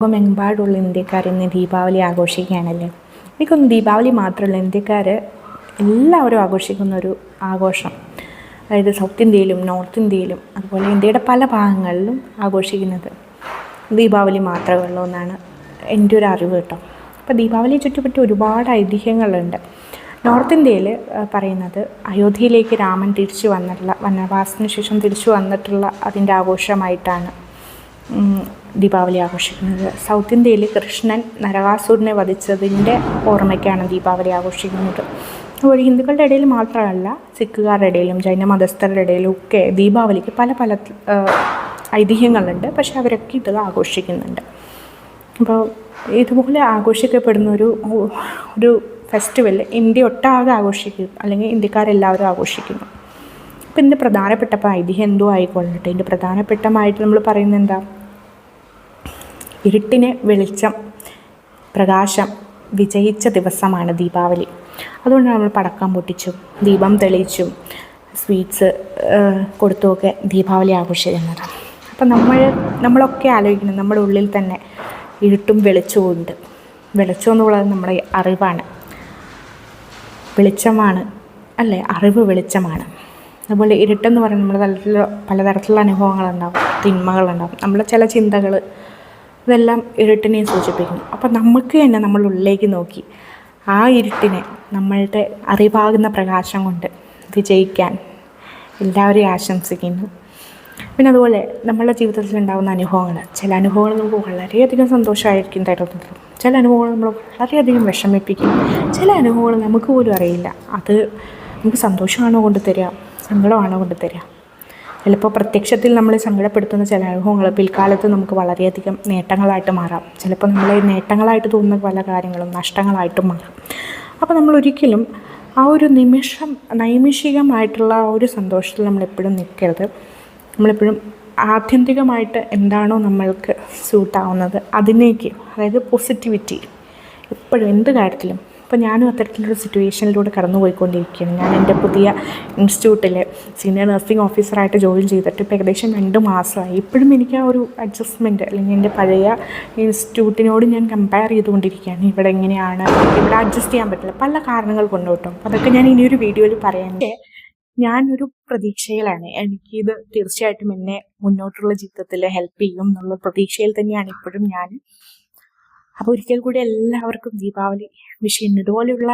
ലോകമെമ്പാടുള്ള ഇന്ത്യക്കാർ ഇന്ന് ദീപാവലി ആഘോഷിക്കുകയാണല്ലേ. എനിക്കൊന്ന് ദീപാവലി മാത്രമല്ല, ഇന്ത്യക്കാർ എല്ലാവരും ആഘോഷിക്കുന്ന ഒരു ആഘോഷം, അതായത് സൗത്ത് ഇന്ത്യയിലും നോർത്ത് ഇന്ത്യയിലും അതുപോലെ ഇന്ത്യയുടെ പല ഭാഗങ്ങളിലും ആഘോഷിക്കുന്നത് ദീപാവലി മാത്രമേ ഉള്ളൂ എന്നാണ് എൻ്റെ ഒരു അറിവ് കേട്ടോ. അപ്പോൾ ദീപാവലിയെ ചുറ്റുപറ്റി ഒരുപാട് ഐതിഹ്യങ്ങളുണ്ട്. നോർത്ത് ഇന്ത്യയിൽ പറയുന്നത് അയോധ്യയിലേക്ക് രാമൻ തിരിച്ചു വന്നിട്ടുള്ള, വനവാസത്തിന് ശേഷം തിരിച്ചു വന്നിട്ടുള്ള അതിൻ്റെ ആഘോഷമായിട്ടാണ് ദീപാവലി ആഘോഷിക്കുന്നത്. സൗത്ത് ഇന്ത്യയിൽ കൃഷ്ണൻ നരകാസുരനെ വധിച്ചതിൻ്റെ ഓർമ്മയ്ക്കാണ് ദീപാവലി ആഘോഷിക്കുന്നത്. അതുപോലെ ഹിന്ദുക്കളുടെ ഇടയിൽ മാത്രമല്ല, സിഖുകാരുടെ ഇടയിലും ജൈന മതസ്ഥരുടെ ഇടയിലും ഒക്കെ ദീപാവലിക്ക് പല പല ഐതിഹ്യങ്ങളുണ്ട്. പക്ഷെ അവരൊക്കെ ഇത് ആഘോഷിക്കുന്നുണ്ട്. അപ്പോൾ ഇതുപോലെ ആഘോഷിക്കപ്പെടുന്ന ഒരു ഫെസ്റ്റിവൽ ഇന്ത്യ ഒട്ടാകെ ആഘോഷിക്കും, അല്ലെങ്കിൽ ഇന്ത്യക്കാരെല്ലാവരും ആഘോഷിക്കുന്നു. അപ്പോൾ ഇതിൻ്റെ പ്രധാനപ്പെട്ട ഐതിഹ്യം എന്തോ ആയിക്കൊള്ളട്ടെ, ഇതിൻ്റെ പ്രധാനപ്പെട്ടമായിട്ട് നമ്മൾ പറയുന്നത് എന്താ, ഇരുട്ടിനെ വെളിച്ചം, പ്രകാശം വിജയിച്ച ദിവസമാണ് ദീപാവലി. അതുകൊണ്ടാണ് നമ്മൾ പടക്കം പൊട്ടിച്ചും ദീപം തെളിയിച്ചും സ്വീറ്റ്സ് കൊടുത്തുമൊക്കെ ദീപാവലി ആഘോഷിക്കുന്നത്. അപ്പം നമ്മളൊക്കെ ആലോചിക്കണം, നമ്മുടെ ഉള്ളിൽ തന്നെ ഇരുട്ടും വെളിച്ചവും ഉണ്ട്. വെളിച്ചം എന്നുള്ളത് നമ്മുടെ അറിവാണ്, വെളിച്ചമാണ് അല്ലേ, അറിവ് വെളിച്ചമാണ്. അതുപോലെ ഇരുട്ടെന്ന് പറയുന്നത് നമ്മുടെ പലതരത്തിലുള്ള അനുഭവങ്ങളുണ്ടാവും, തിന്മകളുണ്ടാവും, നമ്മളെ ചില ചിന്തകൾ, ഇതെല്ലാം ഇരുട്ടിനെ സൂചിപ്പിക്കുന്നു. അപ്പം നമുക്ക് തന്നെ നമ്മളുടെ ഉള്ളിലേക്ക് നോക്കി ആ ഇരുട്ടിനെ നമ്മളുടെ അറിവാകുന്ന പ്രകാശം കൊണ്ട് വിജയിക്കാൻ എല്ലാവരെയും ആശംസിക്കുന്നു. പിന്നെ അതുപോലെ നമ്മളുടെ ജീവിതത്തിൽ ഉണ്ടാകുന്ന അനുഭവങ്ങൾ, ചില അനുഭവങ്ങൾ നമുക്ക് വളരെയധികം സന്തോഷമായിരിക്കും തരുന്നത്, ചില അനുഭവങ്ങൾ നമ്മൾ വളരെയധികം വിഷമിപ്പിക്കും, ചില അനുഭവങ്ങൾ നമുക്ക് പോലും അറിയില്ല അത് നമുക്ക് സന്തോഷമാണോ കൊണ്ട് തരിക, സങ്കടമാണോ കൊണ്ട് തരിക. ചിലപ്പോൾ പ്രത്യക്ഷത്തിൽ നമ്മൾ സങ്കടപ്പെടുത്തുന്ന ചില അനുഭവങ്ങൾ പിൽക്കാലത്ത് നമുക്ക് വളരെയധികം നേട്ടങ്ങളായിട്ട് മാറാം. ചിലപ്പോൾ നമ്മൾ നേട്ടങ്ങളായിട്ട് തോന്നുന്ന പല കാര്യങ്ങളും നഷ്ടങ്ങളായിട്ട് മാറാം. അപ്പോൾ നമ്മൾ ഒരിക്കലും ആ ഒരു നിമിഷം നൈമിഷികമായിട്ടുള്ള ആ ഒരു സന്തോഷത്തിൽ നമ്മളെപ്പോഴും നിൽക്കരുത്. നമ്മളെപ്പോഴും ആത്യന്തികമായിട്ട് എന്താണോ നമ്മൾക്ക് സ്യൂട്ടാവുന്നത് അതിനേക്ക്, അതായത് പോസിറ്റിവിറ്റി എപ്പോഴും എന്ത് കാര്യത്തിലും. ഇപ്പോൾ ഞാനും അത്തരത്തിലൊരു സിറ്റുവേഷനിലൂടെ കടന്നു പോയിക്കൊണ്ടിരിക്കുകയാണ്. ഞാൻ എൻ്റെ പുതിയ ഇൻസ്റ്റിറ്റ്യൂട്ടിൽ സീനിയർ നഴ്സിംഗ് ഓഫീസറായിട്ട് ജോയിൻ ചെയ്തിട്ട് ഇപ്പോൾ ഏകദേശം 2 മാസമായി. ഇപ്പോഴും എനിക്ക് ആ ഒരു അഡ്ജസ്റ്റ്മെൻറ്റ്, അല്ലെങ്കിൽ എൻ്റെ പഴയ ഇൻസ്റ്റിറ്റ്യൂട്ടിനോട് ഞാൻ കമ്പയർ ചെയ്തുകൊണ്ടിരിക്കുകയാണ്. ഇവിടെ എങ്ങനെയാണ്, ഇവിടെ അഡ്ജസ്റ്റ് ചെയ്യാൻ പറ്റില്ല, പല കാരണങ്ങൾ കൊണ്ട് കേട്ടോ. അതൊക്കെ ഞാൻ ഇനിയൊരു വീഡിയോയിൽ പറയാൻ. ഞാനൊരു പ്രതീക്ഷയിലാണ്, എനിക്കിത് തീർച്ചയായിട്ടും എന്നെ മുന്നോട്ടുള്ള ജീവിതത്തിൽ ഹെൽപ്പ് ചെയ്യും എന്നുള്ള പ്രതീക്ഷയിൽ തന്നെയാണ് ഇപ്പോഴും ഞാൻ. അപ്പോൾ ഒരിക്കൽ കൂടി എല്ലാവർക്കും ദീപാവലി വിഷ് ചെയ്യുന്നു. ഇതുപോലെയുള്ള